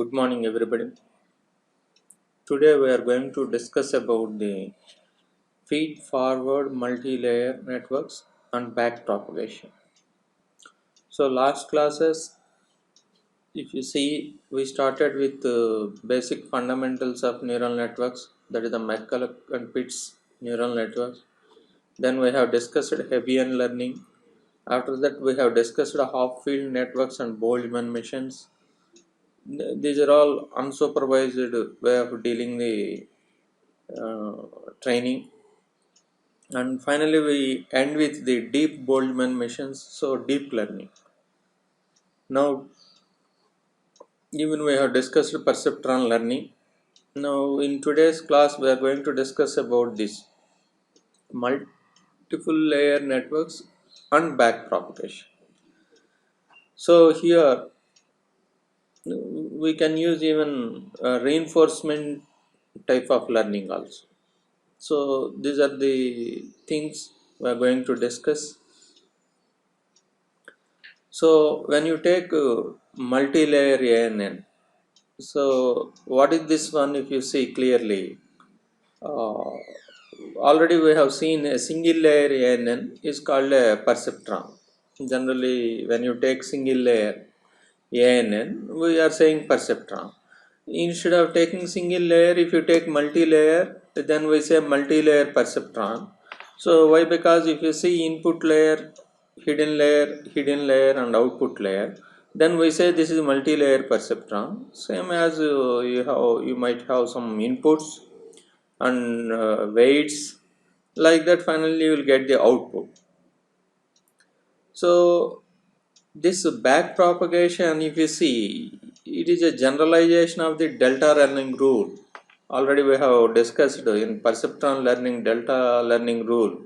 Good morning, everybody. Today we are going to discuss about the feed-forward multi-layer networks and backpropagation. So last classes, if you see, we started with basic fundamentals of neural networks, that is the McCulloch and Pitts neural networks. Then we have discussed Hebbian learning. After that, we have discussed half-field networks and Boltzmann machines. These are all unsupervised way of dealing the training, and finally we end with the deep Boltzmann machines, so deep learning. Now even we have discussed perceptron learning. Now in today's class we are going to discuss about this multiple layer networks and backpropagation. So here we can use even reinforcement type of learning also. So these are the things we are going to discuss. So when you take multi-layer ANN, so what is this one? If you see clearly, uh, already we have seen a single layer ANN is called a perceptron. Generally, when you take single layer ANN, we are saying perceptron. Instead of taking single layer, if you take multi-layer, then we say multi-layer perceptron. So why? Because if you see input layer, hidden layer and output layer, then we say this is multi-layer perceptron. Same as you might have some inputs and weights, like that. Finally, you will get the output. So this back propagation, if you see, it is a generalization of the delta learning rule. Already we have discussed in perceptron learning delta learning rule.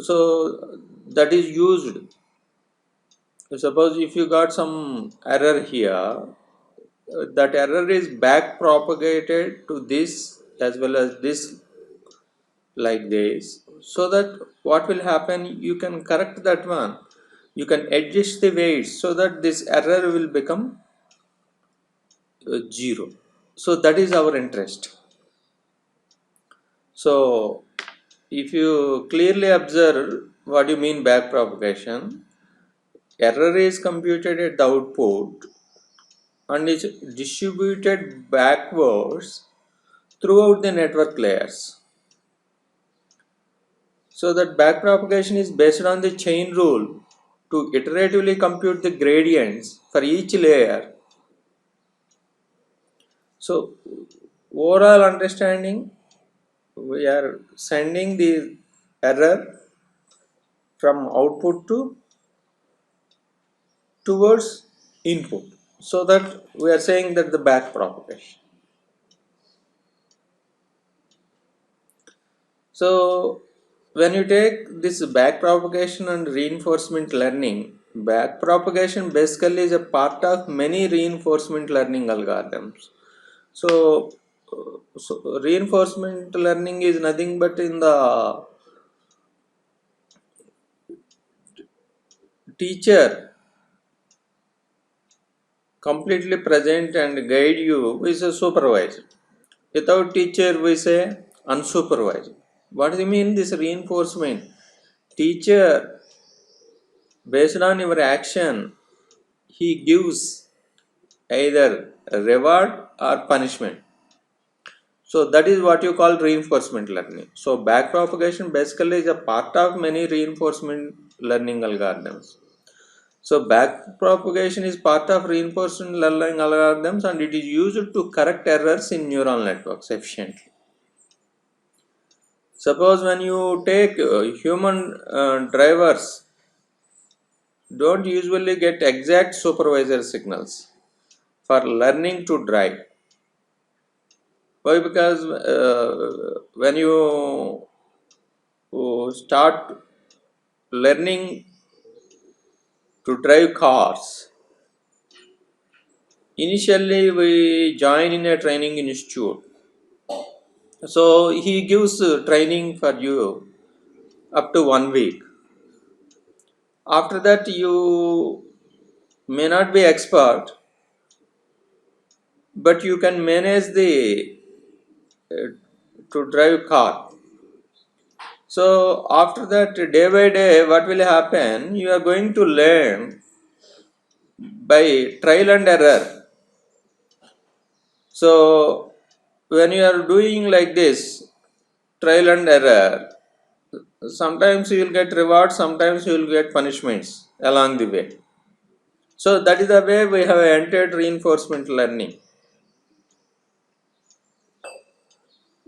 So that is used. Suppose if you got some error here, that error is back propagated to this as well as this, like this, so that what will happen, you can correct that one, you can adjust the weights so that this error will become 0. So that is our interest. So if you clearly observe what you mean back propagation, error is computed at the output and is distributed backwards throughout the network layers. So that back propagation is based on the chain rule to iteratively compute the gradients for each layer. So overall understanding, we are sending the error from output to towards input, so that we are saying that the back propagation. So when you take this back propagation and reinforcement learning, back propagation basically is a part of many reinforcement learning algorithms. So, reinforcement learning is nothing but in the teacher completely present and guide you is a supervisor. Without teacher, we say unsupervised. What do you mean this reinforcement? Teacher, based on your action, he gives either a reward or punishment. So that is what you call reinforcement learning. So back propagation basically is a part of many reinforcement learning algorithms. So back propagation is part of reinforcement learning algorithms, and it is used to correct errors in neural networks efficiently. Suppose when you take human drivers, don't usually get exact supervisor signals for learning to drive. Why? Because when you start learning to drive cars, initially we join in a training institute. So he gives training for you up to 1 week. After that, you may not be expert, but you can manage the to drive car. So after that, day by day, what will happen? You are going to learn by trial and error. So when you are doing like this, trial and error, sometimes you will get reward, sometimes you will get punishments along the way. So that is the way we have entered reinforcement learning.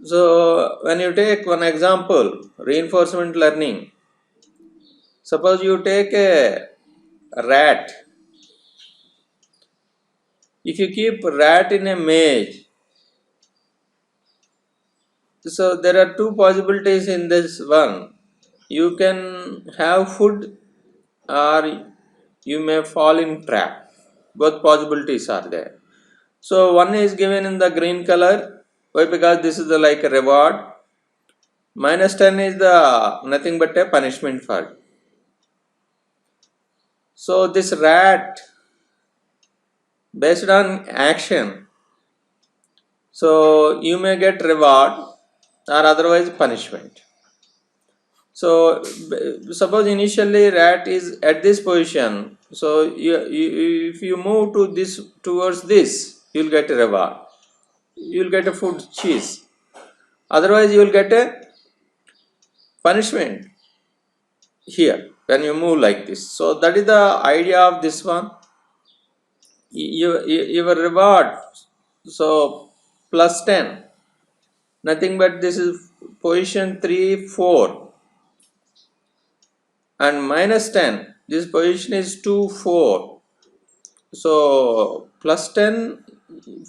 So when you take one example, reinforcement learning, suppose you take a rat. If you keep rat in a maze, so there are two possibilities in this one. You can have food or you may fall in trap. Both possibilities are there. So one is given in the green color. Why? Because this is the like a reward. Minus 10 is the nothing but a punishment for it. So this rat, based on action, so you may get reward or otherwise punishment. So suppose initially rat is at this position. So if you move to this towards this, you will get a reward. You will get a food cheese. Otherwise, you will get a punishment here when you move like this. So that is the idea of this one. Your reward. So plus 10. Nothing but this is position 3, 4. And minus 10. This position is 2, 4. So plus 10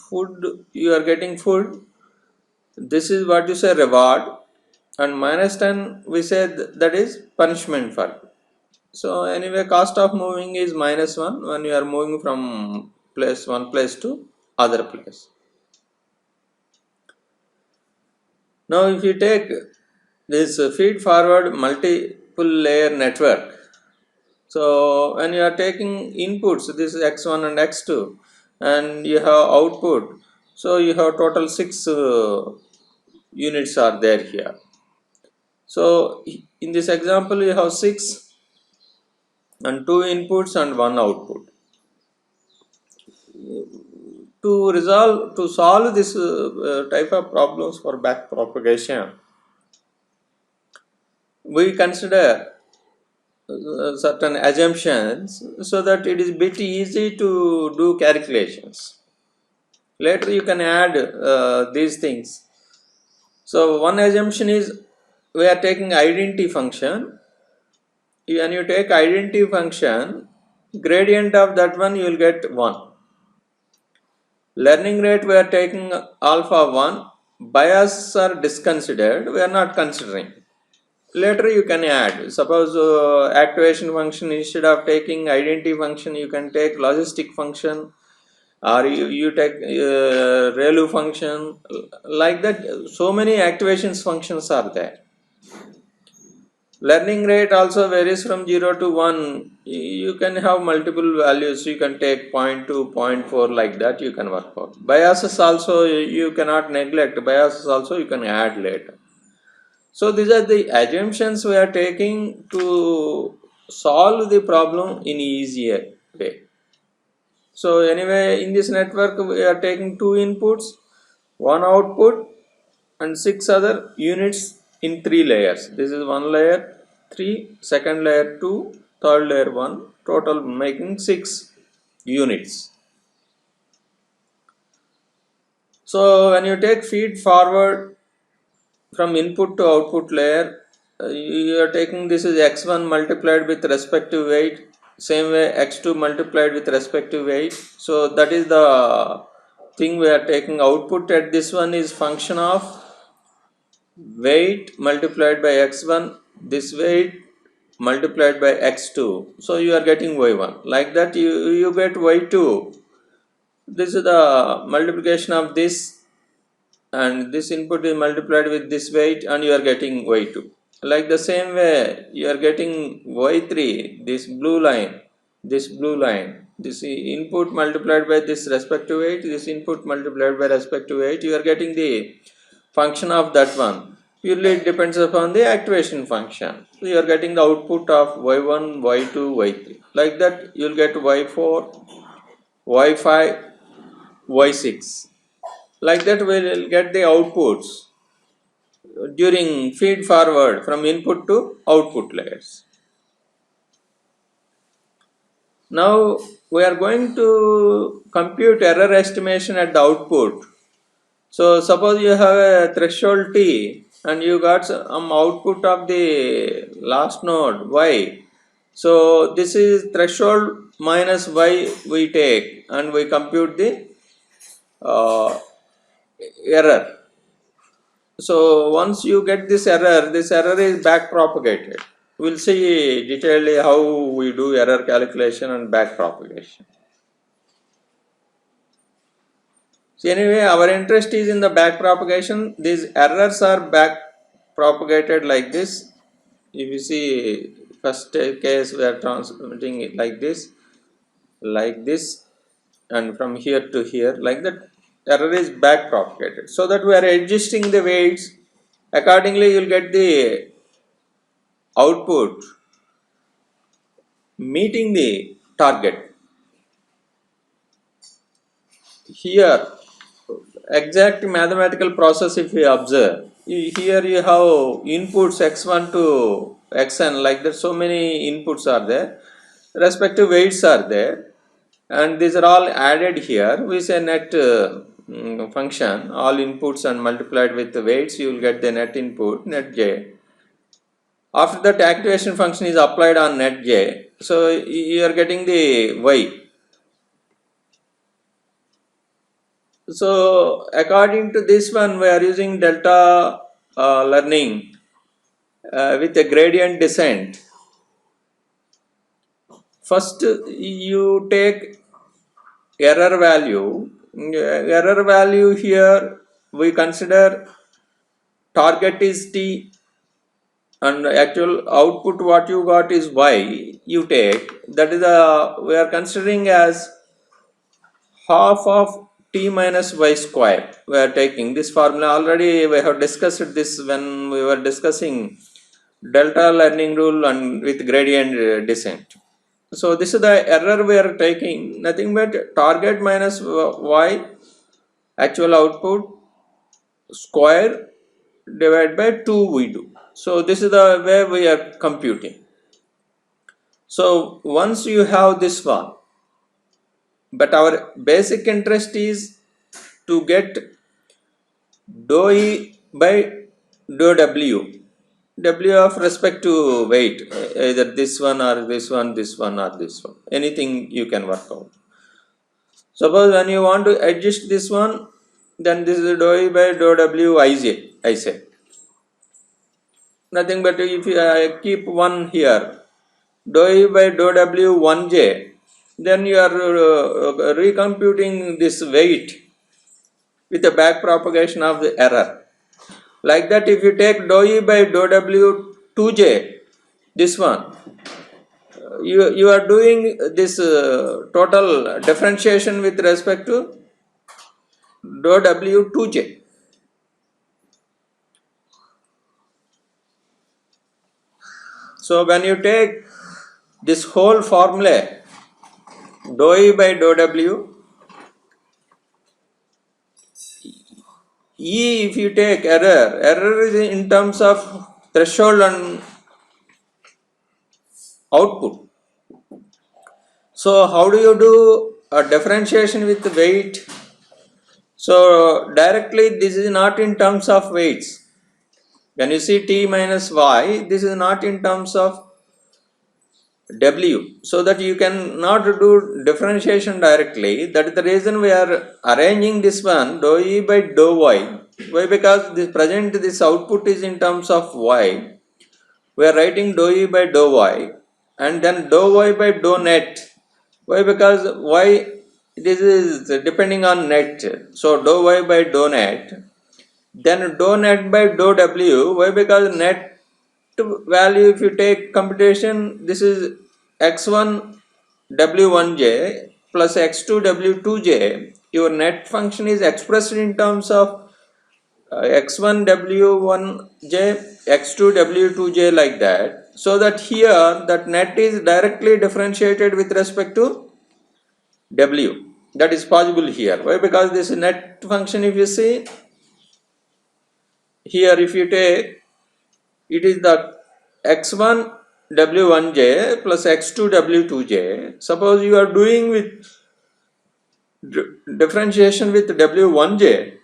food, you are getting food. This is what you say reward. And minus 10 we say that is punishment for it. So anyway, cost of moving is minus 1 when you are moving from one place to other place. Now if you take this feed forward multiple layer network, so when you are taking inputs, this is x1 and x2, and you have output, so you have total 6 units are there here. So in this example you have 6 and 2 inputs and 1 output. To solve this type of problems for back propagation, we consider certain assumptions so that it is bit easy to do calculations. Later you can add these things. So one assumption is we are taking identity function. When you take identity function, gradient of that one you will get 1. Learning rate we are taking alpha 1. Bias are disconsidered, we are not considering. Later you can add. Suppose activation function, instead of taking identity function, you can take logistic function, or you take ReLU function. Like that, so many activations functions are there. Learning rate also varies from 0 to 1. You can have multiple values. You can take 0.2, 0.4, like that you can work out. Biases also you cannot neglect. Biases also you can add later. So these are the assumptions we are taking to solve the problem in easier way. So anyway, in this network we are taking 2 inputs, 1 output, and 6 other units in 3 layers. This is 1 layer 3, second layer 2, third layer 1, total making 6 units. So when you take feed forward from input to output layer, you are taking this is x1 multiplied with respective weight, same way x2 multiplied with respective weight. So that is the thing we are taking. Output at this one is function of weight multiplied by x1, this weight multiplied by x2. So you are getting y1. Like that you get y2. This is the multiplication of this, and this input is multiplied with this weight, and you are getting y2. Like the same way you are getting y3, this blue line, this blue line. this input multiplied by this respective weight, this input multiplied by respective weight, you are getting the function of that one. Purely it depends upon the activation function. So you are getting the output of y1, y2, y3. Like that you will get y4, y5, y6. Like that we will get the outputs during feed forward from input to output layers. Now we are going to compute error estimation at the output. So suppose you have a threshold t and you got some output of the last node y. So this is threshold minus y we take and we compute the uh, error. So once you get this error is back propagated. We'll see detailedly how we do error calculation and back propagation. So anyway, our interest is in the back propagation. These errors are back propagated like this. If you see first case we are transmitting it like this, and from here to here, like that error is back propagated. So that we are adjusting the weights accordingly, you will get the output meeting the target. Here exact mathematical process if we observe, here you have inputs x1 to xn, like that so many inputs are there, respective weights are there, and these are all added here. We say net function, all inputs and multiplied with the weights, you will get the net input, net j. After that activation function is applied on net j, so you are getting the y. So according to this one, we are using delta learning with a gradient descent. First you take error value. Error value here we consider target is t and actual output what you got is y. You take that is we are considering as half of t minus y square. We are taking this formula already, we have discussed this when we were discussing delta learning rule and with gradient descent. So this is the error we are taking, nothing but target minus y actual output square divided by 2 we do. So this is the way we are computing. So once you have this one, but our basic interest is to get dou e by dou w, w of respect to weight, either this one or this one, this one or this one, anything you can work out. Suppose when you want to adjust this one, then this is dou e by dou w ij, I say nothing but if I keep 1 here, dou e by dou w 1j, then you are recomputing this weight with the back propagation of the error. Like that if you take dou e by dou w 2j, this one, you are doing this total differentiation with respect to dou w 2j. So when you take this whole formula dou e by dou w, e if you take error is in terms of threshold and output. So how do you do a differentiation with weight? So directly this is not in terms of weights. When you see t minus y, this is not in terms of w, so that you can not do differentiation directly. That is the reason we are arranging this one dou e by dou y. Why? Because this present this output is in terms of y. We are writing dou e by dou y and then dou y by dou net. Why? Because y this is depending on net. So dou y by dou net. Then dou net by dou w. Why? Because net value if you take computation, this is x1 w1j plus x2 w2j, your net function is expressed in terms of x1 w1j, x2 w2j, like that, so that here that net is directly differentiated with respect to w. That is possible here. Why? Because this net function, if you see here, if you take, it is the x1 w1j plus x2 w2j. Suppose you are doing with differentiation with w1j,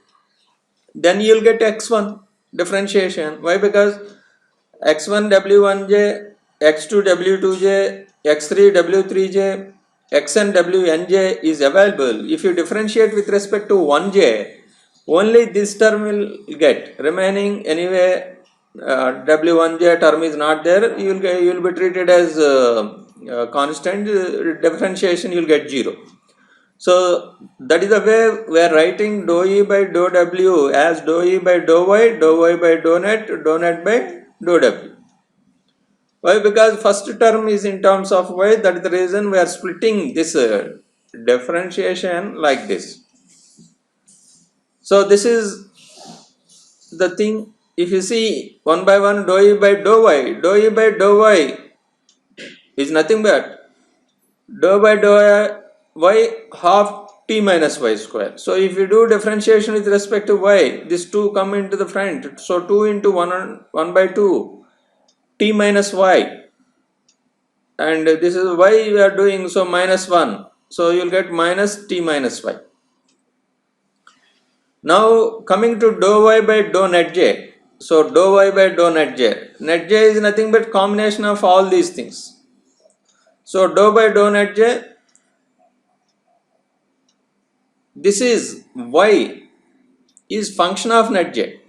then you will get x1 differentiation. Why? Because x1 w1j, x2 w2j, x3 w3j, xn wnj is available. If you differentiate with respect to 1j, only this term will get. Remaining anyway, w1j term is not there. You will be treated as constant. Differentiation you will get 0. So that is the way we are writing dou E by dou W as dou E by dou Y by dou net by dou W. Why? Because first term is in terms of Y. That is the reason we are splitting this differentiation like this. So this is the thing. If you see one by one, dou E by dou Y is nothing but dou by dou y half t minus y square. So if you do differentiation with respect to y, these two come into the front. So 2 into 1 by 2 t minus y, and this is y we are doing, so minus 1. So you will get minus t minus y. Now coming to dou y by dou net j. So dou y by dou net j. Net j is nothing but combination of all these things. So dou by dou net j, this is y is function of net j.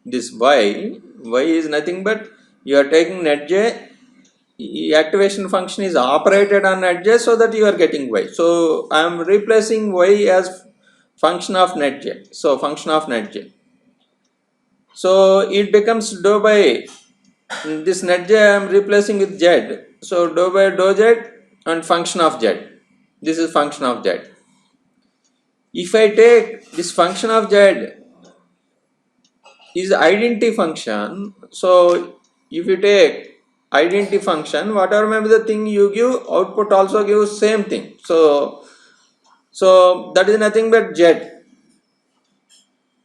This y is nothing but you are taking net j, activation function is operated on net j, so that you are getting y. So I am replacing y as function of net j. So function of net j. So it becomes dou by this net j I am replacing with z. So dou by dou z and function of z. This is function of z. If I take this function of z is identity function, so if you take identity function, whatever may be the thing you give, output also gives same thing. So that is nothing but z.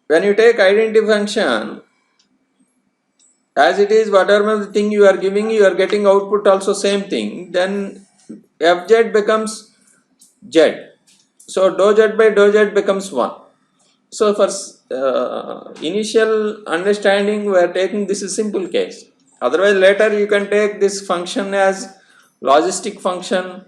When you take identity function, as it is, whatever may be the thing you are giving, you are getting output also same thing. Then fz becomes z. So dou z by dou z becomes 1. So for initial understanding, we are taking this is simple case. Otherwise later you can take this function as logistic function,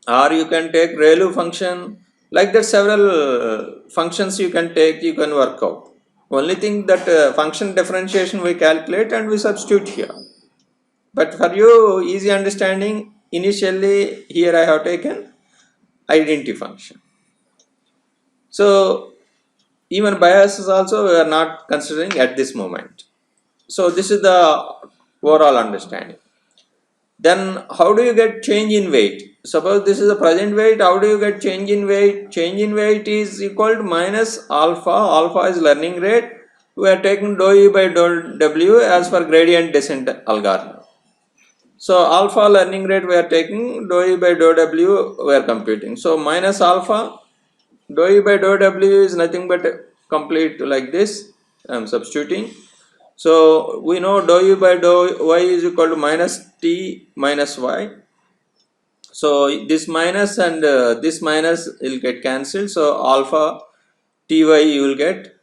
or you can take ReLU function. Like that several functions you can take, you can work out. Only thing that function differentiation we calculate and we substitute here. But for you easy understanding, initially here I have taken identity function. So even biases also we are not considering at this moment. So this is the overall understanding. Then how do you get change in weight? Suppose this is the present weight, how do you get change in weight? Change in weight is equal to minus alpha. Alpha is learning rate. We are taking dou E by dou W as per gradient descent algorithm. So alpha learning rate we are taking, dou E by dou W we are computing. So minus alpha, dou E by dou W is nothing but complete like this. I am substituting. So we know dou E by dou Y is equal to minus T minus Y. So this minus and this minus will get cancelled. So alpha Ty you will get,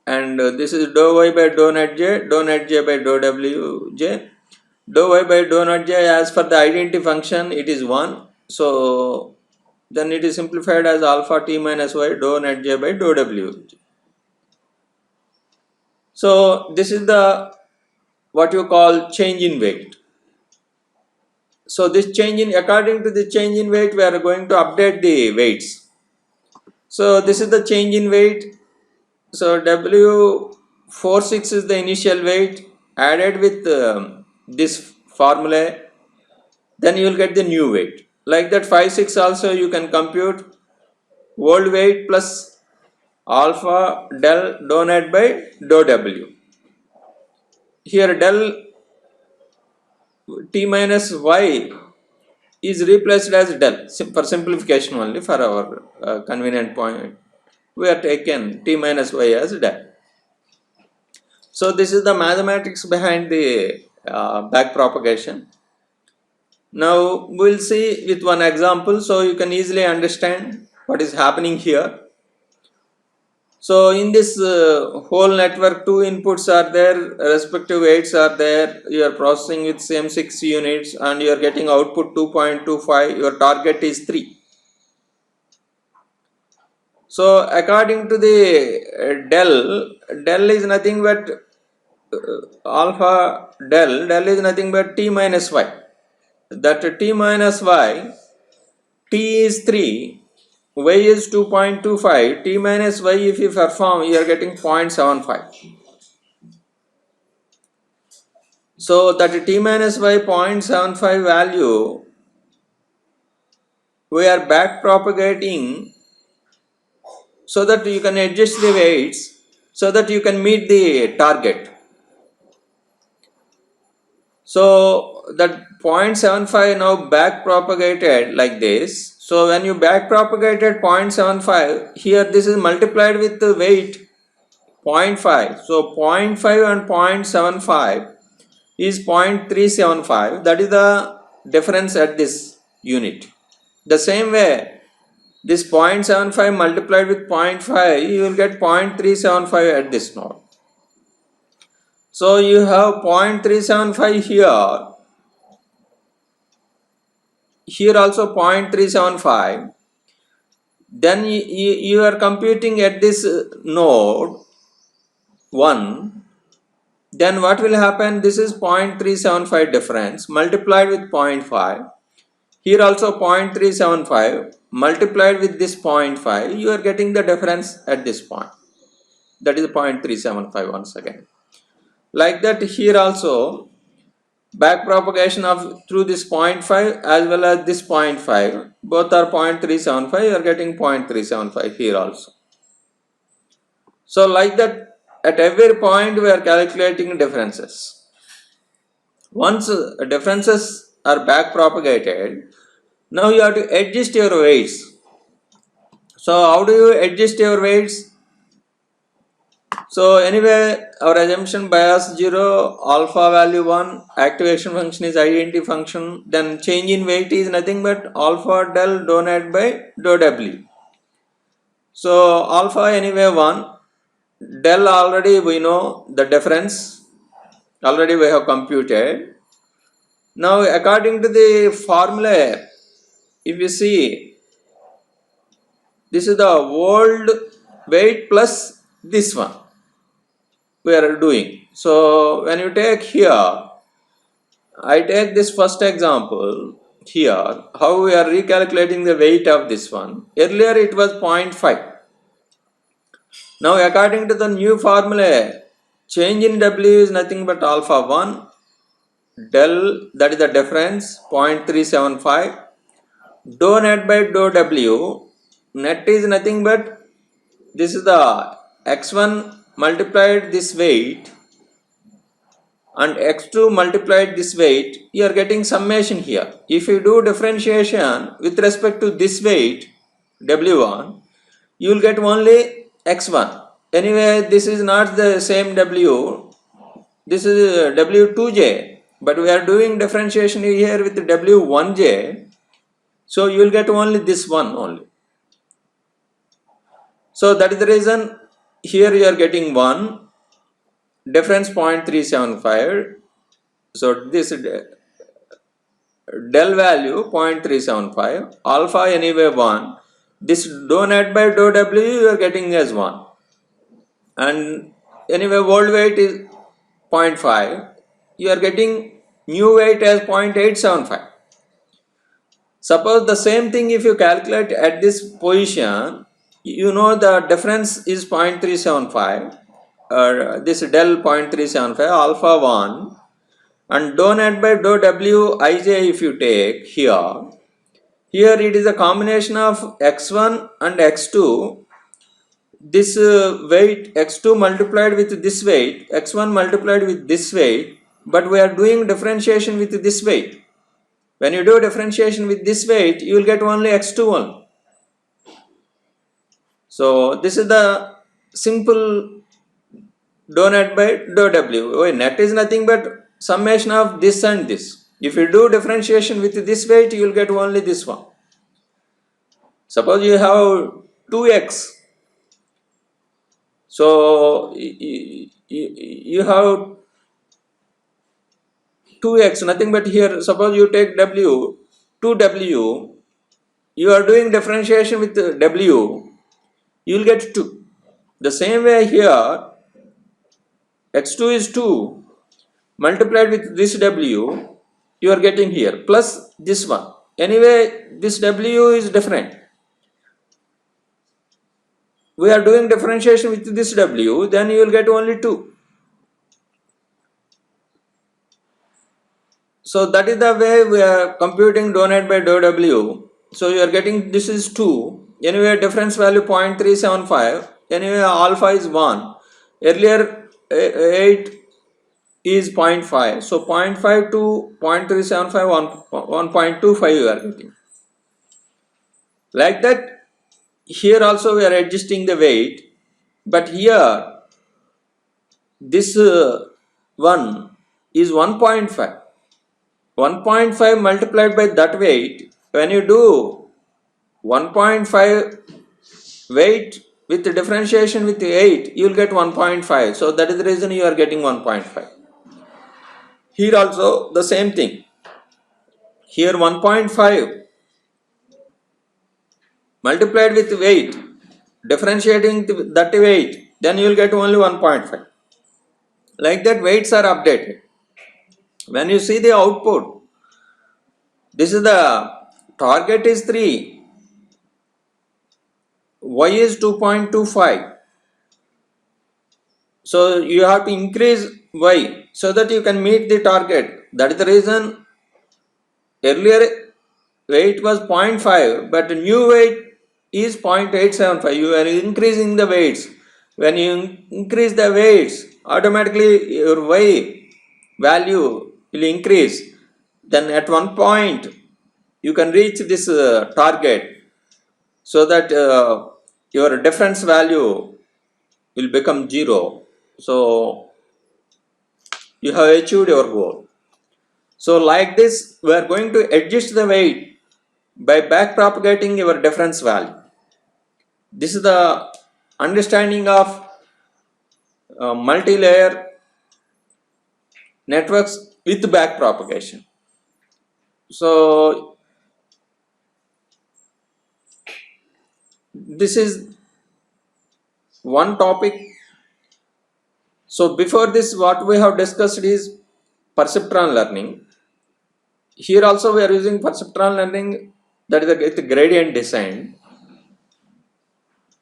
and this is dou Y by dou net J by dou W J. Dou Y by dou net J, as for the identity function, it is 1. So then it is simplified as alpha T minus Y dou net J by dou W J. So this is the what you call change in weight. So this change in, according to the change in weight, we are going to update the weights. So this is the change in weight. So W46 is the initial weight added with this formula. Then you will get the new weight. Like that 5, 6 also you can compute world weight plus alpha del dou net by dou w. Here del t minus y is replaced as del for simplification only for our convenient point. We are taken t minus y as del. So this is the mathematics behind the back propagation. Now we'll see with one example so you can easily understand what is happening here. So in this whole network, 2 inputs are there, respective weights are there, you are processing with same 6 units and you are getting output 2.25, your target is 3. So according to the del is nothing but alpha del is nothing but t minus y. That t minus y, t is 3, y is 2.25, t minus y if you perform, you are getting 0.75. So that t minus y 0.75 value, we are back propagating so that you can adjust the weights so that you can meet the target. So that 0.75 now back propagated like this. So when you back propagated 0.75, here this is multiplied with the weight 0.5. So 0.5 and 0.75 is 0.375. That is the difference at this unit. The same way, this 0.75 multiplied with 0.5, you will get 0.375 at this node. So you have 0.375 here also 0.375. Then you are computing at this node 1. Then what will happen? This is 0.375 difference multiplied with 0.5. Here also 0.375 multiplied with this 0.5. You are getting the difference at this point. That is 0.375 once again. Like that here also back propagation of through this 0.5 as well as this 0.5. Both are 0.375. You are getting 0.375 here also. So like that at every point we are calculating differences. Once differences are back propagated, now you have to adjust your weights. So how do you adjust your weights? So anyway, our assumption bias 0, alpha value 1, activation function is identity function, then change in weight is nothing but alpha del dou net by dou w. So alpha anyway 1, del already we know the difference, already we have computed. Now according to the formula, if you see, this is the world weight plus this one we are doing. So when you take here, I take this first example here, how we are recalculating the weight of this one. Earlier it was 0.5. Now according to the new formula, change in W is nothing but alpha 1, del, that is the difference, 0.375, dou net by dou W, net is nothing but, this is the x1 multiplied this weight and x2 multiplied this weight, you are getting summation here. If you do differentiation with respect to this weight, W1, you will get only x1. Anyway, this is not the same W, this is W2j, but we are doing differentiation here with W1j, so you will get only this one only. So that is the reason here you are getting 1, difference 0.375. So this del value 0.375, alpha anyway 1, this dou net by dou w you are getting as 1, and anyway world weight is 0.5, you are getting new weight as 0.875. Suppose the same thing if you calculate at this position, you know the difference is 0.375, this del 0.375, alpha 1, and dou net by dou w ij if you take here, Here it is a combination of x1 and x2. This weight x2 multiplied with this weight, x1 multiplied with this weight, but we are doing differentiation with this weight. When you do differentiation with this weight, you will get only x2 only. So this is the simple dou net by dou w. Oh, net is nothing but summation of this and this. If you do differentiation with this weight, you will get only this one. Suppose you have 2x. So you have 2x, nothing but here, suppose you take w, 2w, you are doing differentiation with w, you will get 2. The same way here, x2 is 2, multiplied with this w, you are getting here, plus this one. Anyway, this w is different. We are doing differentiation with this w, then you will get only 2. So that is the way we are computing dou net by dou w. So you are getting this is 2. Anyway, difference value 0.375. Anyway, alpha is 1. Earlier 8 is 0.5. So 0.5 to 0.375, 1.25 you are getting. Like that, here also we are adjusting the weight. But here, this one is 1.5. 1.5 multiplied by that weight, when you do 1.5 weight with the differentiation with 8, you will get 1.5. So that is the reason you are getting 1.5. Here also the same thing. Here 1.5 multiplied with weight, differentiating that weight, then you will get only 1.5. Like that, weights are updated. When you see the output, this is the target is 3, y is 2.25. So you have to increase y so that you can meet the target. That is the reason earlier weight was 0.5, but new weight is 0.875. You are increasing the weights. When you increase the weights, automatically your y value will increase. Then at one point you can reach this target, so that your difference value will become 0. So you have achieved your goal. So like this, we are going to adjust the weight by back propagating your difference value. This is the understanding of multi-layer networks with back propagation. So this is one topic. So before this, what we have discussed is perceptron learning. Here also we are using perceptron learning, that is the gradient descent.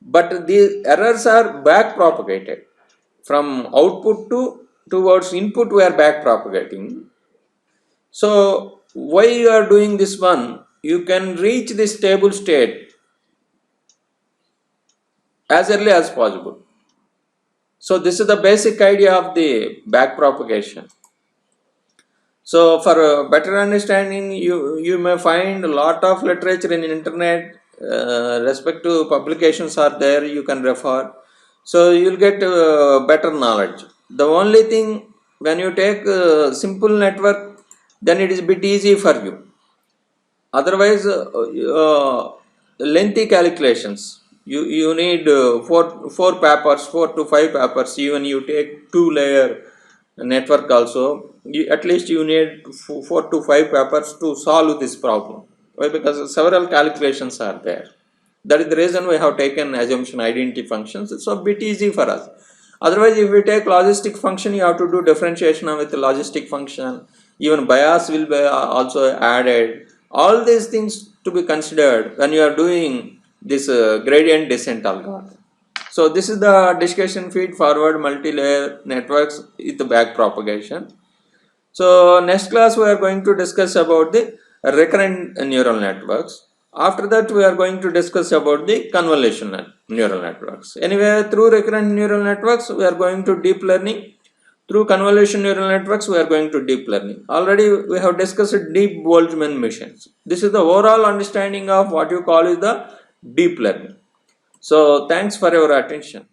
But the errors are back propagated. From output towards input we are back propagating. So why you are doing this one? You can reach this stable state as early as possible. So this is the basic idea of the back propagation. So for a better understanding, you may find a lot of literature in internet, respective publications are there, you can refer. So you will get better knowledge. The only thing, when you take a simple network, then it is a bit easy for you. Otherwise, lengthy calculations. You need 4 papers, 4 to 5 papers. Even you take 2-layer network also, at least you need 4 to 5 papers to solve this problem. Why? Because several calculations are there. That is the reason we have taken assumption identity functions. It's a bit easy for us. Otherwise, if we take logistic function, you have to do differentiation with the logistic function. Even bias will be also added. All these things to be considered when you are doing this gradient descent algorithm. So this is the discussion feed forward multi-layer networks with the back propagation. So next class we are going to discuss about the recurrent neural networks. After that, we are going to discuss about the convolutional neural networks. Anyway, through recurrent neural networks, we are going to deep learning. Through convolution neural networks, we are going to deep learning. Already, we have discussed deep Boltzmann machines. This is the overall understanding of what you call is the deep learning. So, thanks for your attention.